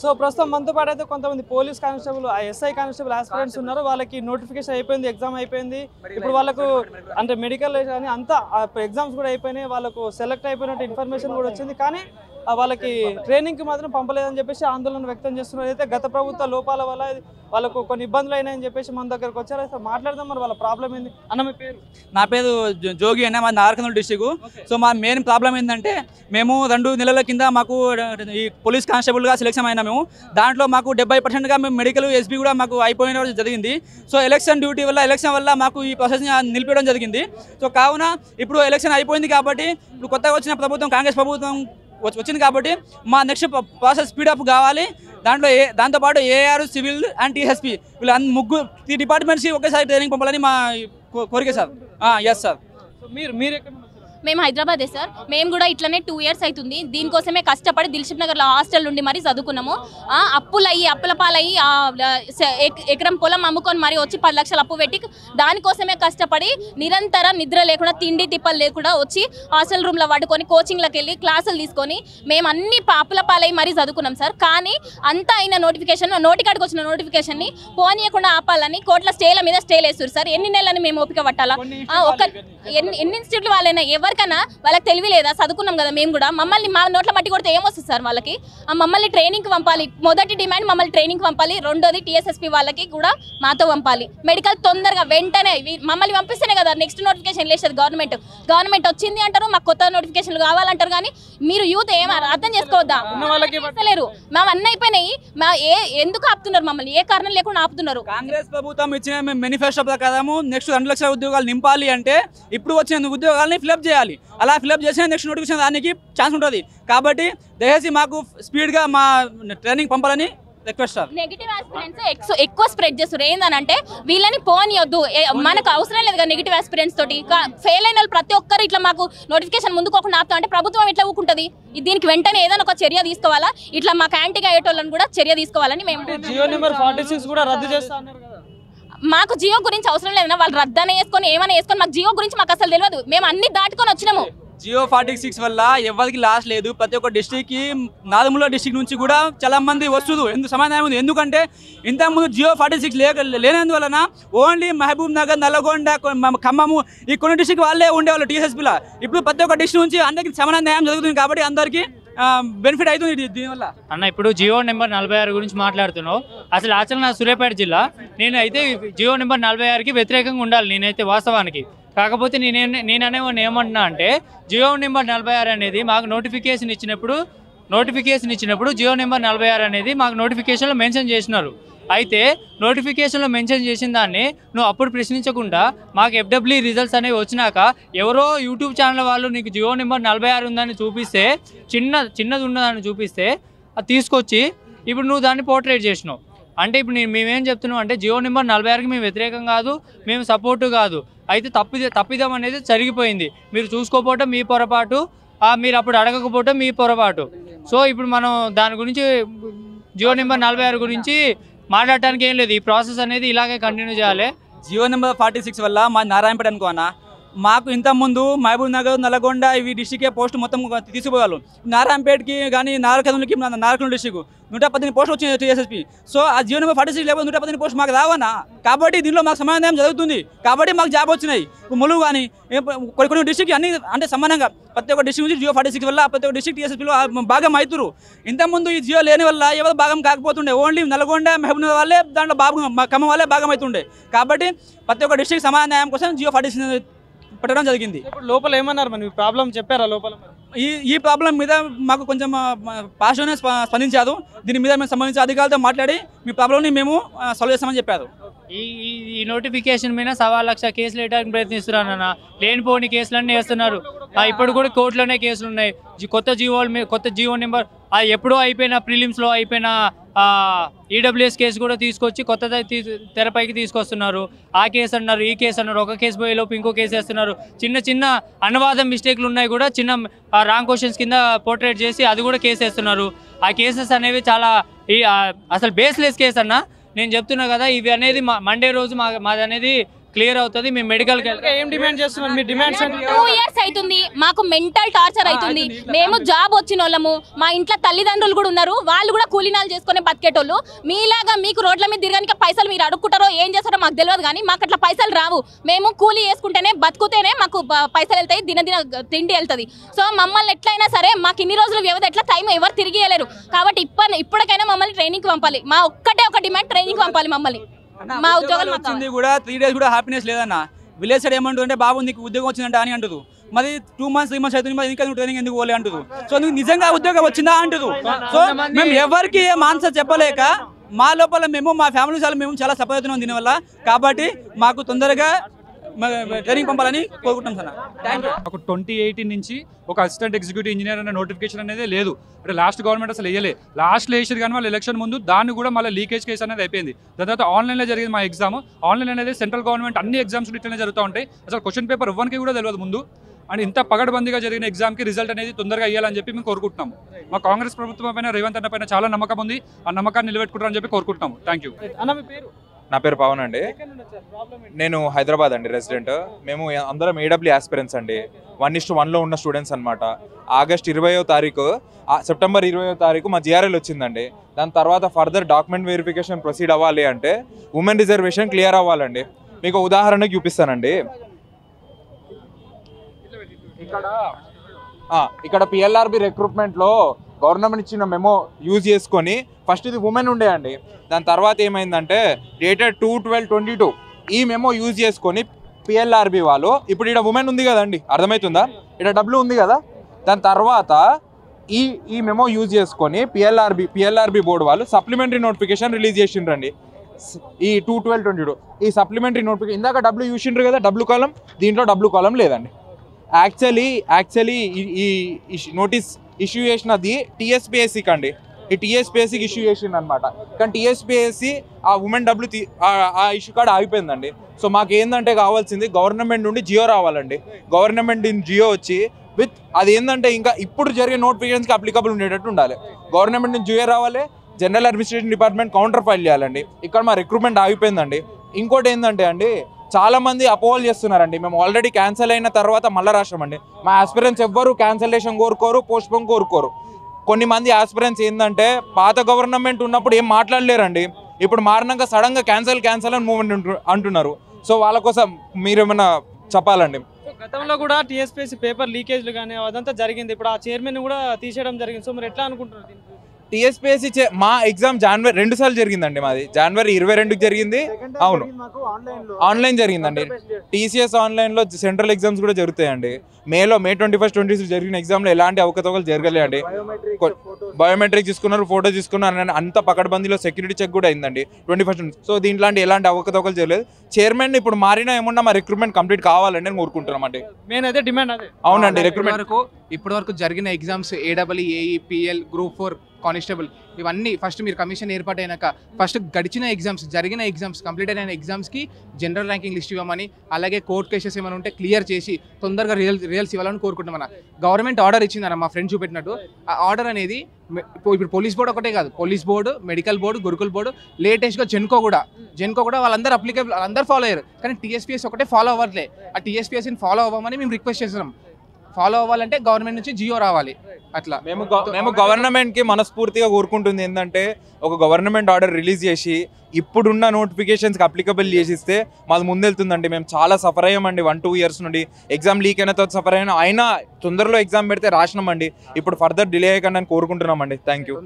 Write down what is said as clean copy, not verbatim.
So ప్రస్తుతం మనతో పాటు అయితే కొంతమంది police constable SI constable aspirants ఉన్నారు. వాళ్ళకి నోటిఫికేషన్ అయిపోయింది, ఎగ్జామ్ అయిపోయింది. ఇప్పుడు వాళ్ళకు అంటే మెడికల్ కానీ అంతా ఎగ్జామ్స్ కూడా అయిపోయినాయి, వాళ్ళకు సెలెక్ట్ అయిపోయినట్టు ఇన్ఫర్మేషన్ కూడా వచ్చింది. కానీ వాళ్ళకి ట్రైనింగ్కి మాత్రం పంపలేదని చెప్పేసి ఆందోళన వ్యక్తం చేస్తున్నారు. అయితే గత ప్రభుత్వ లోపాల వల్ల వాళ్ళకు కొన్ని ఇబ్బందులు అయినాయని చెప్పేసి మన దగ్గరకు వచ్చారు. అయితే మాట్లాడదాం, మరి వాళ్ళ ప్రాబ్లం ఏంది అన్న? మీ పేరు? నా పేరు జోగి అన్న, మా నాగర్కర్నూలు డిస్టిక్. సో మా మెయిన్ ప్రాబ్లం ఏంటంటే మేము 2 నెలల కింద మాకు ఈ పోలీస్ కానిస్టేబుల్గా సెలెక్షన్ అయినా దాంట్లో మాకు 70%గా మేము మెడికల్ ఎస్పీ కూడా మాకు అయిపోయిన జరిగింది. సో ఎలక్షన్ వల్ల మాకు ఈ ప్రాసెస్ నిలిపేయడం జరిగింది. సో కావున ఇప్పుడు ఎలక్షన్ అయిపోయింది కాబట్టి ఇప్పుడు కొత్తగా వచ్చిన ప్రభుత్వం కాంగ్రెస్ ప్రభుత్వం వచ్చింది కాబట్టి మా నెక్స్ట్ ప్రాసెస్ స్పీడప్ కావాలి. దాంతోపాటు ఏఆర్, సివిల్ అండ్ టీఎస్పీ వీళ్ళు 3 డిపార్ట్మెంట్స్కి ఒకేసారి ట్రైనింగ్ పంపాలని మా కోరిక సార్. Yes sir. మీరు ఎక్కడ? మేము హైదరాబాదే సార్. మేము కూడా ఇట్లనే 2 years అవుతుంది. దీనికోసమే కష్టపడి దిల్షుక్ నగర్లో హాస్టల్ నుండి మరీ చదువుకున్నాము. అప్పుల పాలయ్యి ఎకరం పొలం అమ్ముకొని మరి వచ్చి 10 లక్షలు అప్పు పెట్టి దానికోసమే కష్టపడి నిరంతరం నిద్ర లేకుండా తిండి తిప్పలు లేకుండా వచ్చి హాస్టల్ రూమ్లో పడుకొని కోచింగ్లకు వెళ్ళి క్లాసులు తీసుకొని మేము అన్ని అప్పుల పాలయ్యి మరీ చదువుకున్నాం సార్. కానీ అంతా అయిన నోటికాడికి వచ్చిన నోటిఫికేషన్ని పోనీయకుండా ఆపాలని కోట్ల స్టేల మీద స్టేలు వేస్తారు సార్. ఎన్ని నెలలని మేము ఓపిక పట్టాలా? ఎన్ని ఇన్స్టిట్యూట్లు వాళ్ళైనా ఎవరికైనా వాళ్ళకి తెలివి లేదా? చదువుకున్నాం కదా మేము కూడా. మమ్మల్ని మా నోట్ల మట్టి కొడితే ఏమొస్తుంది సార్? వాళ్ళకి మమ్మల్ని ట్రైనింగ్కి పంపాలి. మొదటి డిమాండ్ మమ్మల్ని ట్రైనింగ్కి పంపాలి. రెండోది టీఎస్ఎస్పీ వాళ్ళకి కూడా మాతో పంపాలి. మెడికల్ తొందరగా వెంటనే మమ్మల్ని పంపిస్తేనే కదా నెక్స్ట్ నోటిఫికేషన్ లేచేది. గవర్నమెంట్ వచ్చింది అంటారు, మాకు కొత్త నోటిఫికేషన్లు కావాలంటారు. కానీ మీరు యూత్ ఏం అర్థం చేసుకోవద్దా? లేరు మా అన్నీ అయిపోయినాయి. ఎందుకు ఆపుతున్నారు మమ్మల్ని? ఏ కారణం లేకుండా ఆపుతున్నారు. కాంగ్రెస్ ప్రభుత్వం ఇచ్చిన మేనిఫెస్టో ప్రకారం నెక్స్ట్ 2 లక్షల ఉద్యోగాలు నింపాలి అంటే ఇప్పుడు వచ్చిన ఉద్యోగాలని ఫిలప్ చేయాలి. అలా ఫిలప్ చేసిన నెక్స్ట్ నోటిఫికేషన్ దానికి ఛాన్స్ ఉంటుంది. కాబట్టి దయచేసి మాకు స్పీడ్గా మా ట్రైనింగ్ పంపాలని రిక్వెస్ట్ సార్. నెగిటివ్ ఆస్పిరెంట్స్ ఎక్కువ స్ప్రెడ్ చేస్తారు. ఏందనంటే వీళ్ళని పోనీయొద్దు, మనకు అవసరం లేదు కదా నెగిటివ్ ఆస్పిరెంట్స్ తోటి. ఫెయిల్ అయిన వాళ్ళు ప్రతి ఒక్కరు ఇట్లా మాకు నోటిఫికేషన్ ముందుకోకుండా ఆపుతా అంటే ప్రభుత్వం ఎట్లా ఊకుంటుంది? దీనికి వెంటనే ఏదైనా ఒక చర్య తీసుకోవాలా. ఇట్లా మాకు యాంటీగా అయ్యేటోళ్ళని కూడా చర్య తీసుకోవాలని మేము. జియో నెంబర్ 46 కూడా రద్దు చేస్తా అన్నారు కదా. మాకు జియో గురించి అవసరం లేదన్నా, వాళ్ళు రద్దనే వేసుకొని ఏమైనా వేసుకొని మాకు జియో గురించి మాకు అసలు తెలియదు. మేము అన్ని దాటుకొని వచ్చినాము. జియో 46 వల్ల ఎవరికి లాస్ లేదు. ప్రతి ఒక్క డిస్ట్రిక్ట్కి నాదముల డిస్ట్రిక్ట్ నుంచి కూడా చాలా మంది వస్తుంది. సమాధానం ఉంది. ఎందుకంటే ఇంతకుముందు జియో 46 లేనందువలన ఓన్లీ మహబూబ్ నగర్, నల్లగొండ, ఖమ్మము ఈ కొన్ని డిస్ట్రిక్ట్ వాళ్ళే ఉండేవాళ్ళు టీఎస్ఎస్పీలో. ఇప్పుడు ప్రతి ఒక్క డిస్ట్రిక్ట్ నుంచి అందరికీ సమాన న్యాయం జరుగుతుంది కాబట్టి అందరికీ బెనిఫిట్ అవుతుంది దీనివల్ల. అన్న ఇప్పుడు జియో నెంబర్ 46 గురించి మాట్లాడుతున్నావు. అసలు నా సూర్యాపేట జిల్లా. నేనైతే జియో నెంబర్ 46కి వ్యతిరేకంగా ఉండాలి నేనైతే వాస్తవానికి. కాకపోతే నేనేమన్నా ఏమంటున్నా అంటే జియో నెంబర్ 46 అనేది మాకు నోటిఫికేషన్ ఇచ్చినప్పుడు జియో నెంబర్ 46 అనేది మాకు నోటిఫికేషన్లో మెన్షన్ చేసినారు. అయితే నోటిఫికేషన్లో మెన్షన్ చేసిన దాన్ని నువ్వు అప్పుడు ప్రశ్నించకుండా మాకు ఎఫ్డబ్ల్యూ రిజల్ట్స్ అనేవి వచ్చినాక ఎవరో యూట్యూబ్ ఛానల్ వాళ్ళు నీకు జియో నెంబర్ 46 ఉందని చూపిస్తే చిన్నది ఉన్నదాన్ని చూపిస్తే అది తీసుకొచ్చి ఇప్పుడు నువ్వు దాన్ని పోర్ట్రేట్ చేసినావు. అంటే ఇప్పుడు మేమేం చెప్తున్నాం అంటే జియో నెంబర్ 46కి మేము వ్యతిరేకం కాదు, మేము సపోర్టు కాదు. అయితే తప్పిదం అనేది జరిగిపోయింది. మీరు చూసుకోకపోవటం మీ పొరపాటు, మీరు అప్పుడు అడగకపోవటం మీ పొరపాటు. సో ఇప్పుడు మనం దాని గురించి జియో నెంబర్ 46 గురించి మాట్లాడటానికి ఏం లేదు. ఈ ప్రాసెస్ అనేది ఇలాగే కంటిన్యూ చేయాలి. జియో నెంబర్ 46 వల్ల మా నారాయణపేట అనుకో అన్న, మాకు ఇంతకుముందు మహబూబ్ నగర్, నల్లగొండ ఇవి డిస్టికే పోస్ట్ మొత్తం తీసుకుపోవాలి. నారాయణపేటకి కానీ నాగర్కర్నూలుకి నాగర్కర్నూలు డిస్టిక్ 118 పోస్టులు వచ్చింది టీఎస్ఎస్పీ. సో ఆ జియో నెంబర్ 46 లేకపోతే 118 పోస్ట్ మాకు రావన్నా. కాబట్టి దీనిలో మాకు సమాధానం జరుగుతుంది కాబట్టి మాకు జాబ్ వచ్చినాయి. ములుగు కానీ కొన్ని డిస్టిక్ అన్ని అంటే సమానంగా ప్రతి ఒక్క డిస్టిక్ నుంచి జియో 46 వల్ల ప్రతి ఒక్క డిస్టిక్ టీఎస్ఎస్పీలో భాగం అవుతురు. ఇంతకుముందు ఈ జియో లేని వల్ల ఎవరు భాగం కాకపోతుండే. ఓన్లీ నల్గొండ, మహబూబ్ నగర్ వాళ్ళే దాంట్లో ఖమ్మం వాళ్ళే భాగం అవుతుండే. కాబట్టి ప్రతి ఒక్క డిస్టిక్ సమాధానం కోసం జియో 46 పెట్టడం జరిగింది. ఇప్పుడు లోపల ఏమన్నారు మరి? ప్రాబ్లం చెప్పారా లోపల? ఈ ప్రాబ్లం మీద మాకు కొంచెం పాజిటివ్నే స్పందించారు. దీని మీద మేము సంబంధించిన అధికారులతో మాట్లాడి మీ ప్రాబ్లంని మేము సాల్వ్ చేస్తామని చెప్పారు. ఈ నోటిఫికేషన్ మీద 1,00,000 కేసులు వేయడానికి ప్రయత్నిస్తున్నారన్న. లేనిపోని కేసులన్నీ వేస్తున్నారు. ఇప్పుడు కూడా కోర్టులోనే కేసులు ఉన్నాయి. కొత్త జియో నెంబర్ ఎప్పుడో అయిపోయిన ప్రిలిమ్స్లో అయిపోయిన ఈడబ్ల్యూఎస్ కేసు కూడా తీసుకొచ్చి కొత్తది తెరపైకి తీసుకొస్తున్నారు. ఆ కేసు అన్నారు, ఈ కేసు అన్నారు. ఒక కేసు పోయేలోపు ఇంకో కేసు వేస్తున్నారు. చిన్న అనువాదం మిస్టేక్లు ఉన్నాయి కూడా చిన్న రాంగ్ క్వశ్చన్స్ కింద పోర్ట్రేట్ చేసి అది కూడా కేసు వేస్తున్నారు. ఆ కేసెస్ అనేవి చాలా అసలు బేస్లెస్ కేసు అన్న. నేను చెప్తున్నా కదా, ఇవి అనేది మండే రోజు మాది అనేది క్లియర్ అవుతుంది. మేము మెడికల్కి ఏం డిమాండ్ చేస్తున్నారు? మీ డిమాండ్స్ 2 years అవుతుంది, మాకు మెంటల్ టార్చర్ అవుతుంది. మేము జాబ్ వచ్చిన వాళ్ళము, మా ఇంట్లో తల్లిదండ్రులు కూడా ఉన్నారు, వాళ్ళు కూడా కూలీనాలు చేసుకునే బతికేటోళ్ళు. మీలాగా మీకు రోడ్ల మీద తిరగడానికి పైసలు మీరు అడుక్కుంటారో ఏం చేస్తారో మాకు తెలియదు, కానీ మాకు అట్లా పైసలు రావు. మేము కూలీ వేసుకుంటేనే బతుకుతేనే మాకు పైసలు వెళ్తాయి, దిన తిండి వెళ్తుంది. సో మమ్మల్ని ఎట్లయినా సరే మాకు ఇన్ని రోజులు వ్యవధి ఎట్లా టైం ఎవరు తిరిగి వెళ్ళలేరు, కాబట్టి ఇప్పటికైనా మమ్మల్ని ట్రైనింగ్కి పంపాలి. మా ఒక్కటే ఒక డిమాండ్, ట్రైనింగ్ పంపాలి మమ్మల్ని. మా ఉద్యోగాలు వచ్చింది కూడా 3 days కూడా హ్యాపీనెస్ లేదన్న. విలేజ్ సైడ్ ఏమంటుందంటే బాబు నీకు ఉద్యోగం వచ్చిందంటే అని అంటుంది. మరి 2 months 3 months అవుతుంది, మరి ఇంకా ట్రైనింగ్ ఎందుకు పోలే అంటుంది. సో నీకు నిజంగా ఉద్యోగం వచ్చిందా అంటుంది. సో మేము ఎవరికి ఏం ఆన్సర్ చెప్పలేక మా లోపల మేము మా ఫ్యామిలీ మేము చాలా సఫర్ అవుతున్నాం దీనివల్ల. కాబట్టి మాకు తొందరగా ట్రైనింగ్ పంపాలని కోరుకుంటాం సార్. Thank you. ఒక 2018 నుంచి ఒక అసిస్టెంట్ ఎగ్జిక్యూటివ్ ఇంజనీర్ అనే నోటిఫికేషన్ అనేది లేదు. అంటే లాస్ట్ గవర్నమెంట్ అసలు వేయలే. లాస్ట్లో వేసారు కానీ వాళ్ళు ఎలక్షన్ ముందు దాన్ని కూడా మళ్ళీ లీకేజ్ కేసు అనేది అయిపోయింది. దాని తర్వాత ఆన్లైన్లో జరిగింది మా ఎగ్జామ్. ఆన్లైన్ అనేది సెంట్రల్ గవర్నమెంట్ అన్ని ఎగ్జామ్స్ ఇట్లనే జరుగుతూ ఉంటాయి. అసలు క్వశ్చన్ పేపర్ ఇవ్వడానికి కూడా తెలియదు ముందు. అండ్ ఇంత పగడబందీగా జరిగిన ఎగ్జామ్కి రిజల్ట్ అనేది తొందరగా అయ్యాలని చెప్పి మేము కోరుకుంటున్నాము. మా కాంగ్రెస్ ప్రభుత్వం పైన, రేవంత్ అన్న పైన చాలా నమ్మకం ఉంది. ఆ నమ్మకాన్ని నిలబెట్టుకుంటారని చెప్పి కోరుకుంటున్నాము. Thank you. అన్న మీ పేరు? నా పేరు పవన్ అండి. నేను హైదరాబాద్ అండి రెసిడెంట్. మేము అందరం ఏడబ్ల్యూ ఆస్పిరెంట్స్ అండి. 1:1లో ఉన్న స్టూడెంట్స్ అనమాట. ఆగస్ట్ 20వ తారీఖు, సెప్టెంబర్ 20వ తారీఖు మా జిఆర్ఎల్ వచ్చిందండి. దాని తర్వాత ఫర్దర్ డాక్యుమెంట్ వెరిఫికేషన్ ప్రొసీడ్ అవ్వాలి అంటే ఉమెన్ రిజర్వేషన్ క్లియర్ అవ్వాలండి. మీకు ఉదాహరణకు చూపిస్తానండి. ఇక్కడ పిఎల్ఆర్బి రిక్రూట్మెంట్లో గవర్నమెంట్ ఇచ్చిన మెమో యూజ్ చేసుకొని ఫస్ట్ ఇది ఉమెన్ ఉండే అండి. దాని తర్వాత ఏమైందంటే డేటెడ్ 2/12/22 ఈ మెమో యూజ్ చేసుకొని పిఎల్ఆర్బి వాళ్ళు, ఇప్పుడు ఇక్కడ ఉమెన్ ఉంది కదండి, అర్థమవుతుందా, ఇక్కడ డబ్ల్యూ ఉంది కదా, దాని తర్వాత ఈ మెమో యూజ్ చేసుకొని పిఎల్ఆర్బి బోర్డు వాళ్ళు సప్లిమెంటరీ నోటిఫికేషన్ రిలీజ్ చేసిండ్రండి. ఈ 2/12/22 ఈ సప్లిమెంటరీ నోటిఫికేషన్. ఇందాక డబ్ల్యూ చూసిండ్రు కదా, డబ్ల్యూ కాలం, దీంట్లో డబ్ల్యూ కాలం లేదండి. యాక్చువల్లీ ఈ నోటీస్ ఇష్యూ చేసినది టీఎస్పీఎస్సీకి అండి. ఈ టీఎస్పీఎస్సీకి ఇష్యూ చేసింది అనమాట. కానీ టీఎస్పీఎస్సీ ఆ ఉమెన్ డబ్ల్యూ ఆ ఇష్యూ కాడ ఆగిపోయిందండి. సో మాకు ఏంటంటే కావాల్సింది గవర్నమెంట్ నుండి జియో రావాలండి. గవర్నమెంట్ జియో వచ్చి అది ఏంటంటే ఇంకా ఇప్పుడు జరిగే నోటిఫికేషన్స్కి అప్లికబుల్ ఉండేటట్టు ఉండాలి. గవర్నమెంట్ నుంచి జియో రావాలి, general administration department counter file చేయాలండి. ఇక్కడ మా రిక్రూట్మెంట్ ఆగిపోయిందండి. ఇంకోటి ఏంటంటే అండి, చాలా మంది అపోహలు చేస్తున్నారండి. మేము ఆల్రెడీ క్యాన్సిల్ అయిన తర్వాత మళ్ళీ రాసామండి. మా ఆస్పిరెంట్స్ ఎవ్వరు క్యాన్సలేషన్ కోరుకోరు, పోస్ట్పోన్ కోరుకోరు. కొన్ని మంది ఆస్పిరెంట్స్ ఏంటంటే పాత గవర్నమెంట్ ఉన్నప్పుడు ఏం మాట్లాడలేరండి. ఇప్పుడు మారినాక సడన్గా క్యాన్సల్ అని మూవ్మెంట్ అంటున్నారు. సో వాళ్ళ కోసం మీరేమన్నా చెప్పాలండి. గతంలో కూడా టీఎస్పీఎస్సీ పేపర్ లీకేజ్లు కానీ అదంతా జరిగింది. ఇప్పుడు ఆ చైర్మన్ కూడా తీసేయడం జరిగింది. సో మీరు ఎట్లా అనుకుంటున్నారు? టీఎస్పీఎస్సీ మా ఎగ్జామ్ జనవరి 2 సార్లు జరిగిందండి. మాది జనవరి 22కి జరిగింది. అవును, ఆన్లైన్ జరిగిందండి. టీసీఎస్ ఆన్లైన్లో సెంట్రల్ ఎగ్జామ్స్ కూడా జరుగుతాయండి. మే 21, 22 జరిగిన ఎగ్జామ్లో ఎలాంటి అవకతవకలు జరగలేదండి. బయోమెట్రిక్ తీసుకున్నారు, ఫోటో తీసుకున్నారు, అంత పకడ్బందీలో సెక్యూరిటీ చెక్ కూడా అయిందండి 21. సో దీంట్లో ఎలాంటి అవకతవకలు జరగలేదు. చైర్మన్ ఇప్పుడు మారినా ఏమన్నా మా రిక్రూట్మెంట్ కంప్లీట్ కావాలని నేను కోరుకుంటున్నామండి. మెయిన్ అదే డిమాండ్ అదే. అవునండి. రిక్రూట్మెంట్ ఇప్పటి వరకు జరిగిన exams AW, AE, PL, group 4, constable, ఇవన్నీ ఫస్ట్ మీరు కమిషన్ ఏర్పాటైనాక ఫస్ట్ గడిచిన ఎగ్జామ్స్, జరిగిన ఎగ్జామ్స్, కంప్లీట్ అయిన ఎగ్జామ్స్కి జనరల్ ర్యాంకింగ్ లిస్ట్ ఇవ్వమని, అలాగే కోర్ట్ కేసెస్ ఏమైనా ఉంటే క్లియర్ చేసి తొందరగా రిజల్ట్స్ ఇవ్వాలని కోరుకుంటామన్నా. గవర్నమెంట్ ఆర్డర్ ఇచ్చిందన్న మా ఫ్రెండ్ చూపెట్టినట్టు. ఆ ఆర్డర్ అనేది ఇప్పుడు పోలీస్ బోర్డు ఒకటే కాదు, police board, medical board, Gurukul board, లేటెస్ట్గా జెన్కో కూడా వాళ్ళందరూ అప్లికేబుల్, అందరూ ఫాలో అయ్యారు. కానీ టీఎస్పీఎస్ ఒకటే ఫాలో అవ్వట్లే. ఆ టీఎస్పీఎస్ని ఫాలో అవ్వమని మేము రిక్వెస్ట్ చేస్తున్నాం. ఫాలో అవ్వాలంటే గవర్నమెంట్ నుంచి జియో రావాలి. అట్లా మేము గవర్నమెంట్కి మనస్ఫూర్తిగా కోరుకుంటుంది ఏంటంటే ఒక గవర్నమెంట్ ఆర్డర్ రిలీజ్ చేసి ఇప్పుడున్న నోటిఫికేషన్స్కి అప్లికబుల్ చేసిస్తే మాది ముందెళ్తుందండి. మేము చాలా సఫర్ అయ్యామండి 1-2 years నుండి. ఎగ్జామ్ లీక్ అయిన తర్వాత సఫర్ అయినా తొందరలో ఎగ్జామ్ పెడితే రాసినామండి. ఇప్పుడు ఫర్దర్ డిలే అయ్యకుండా కోరుకుంటున్నామండి. Thank you.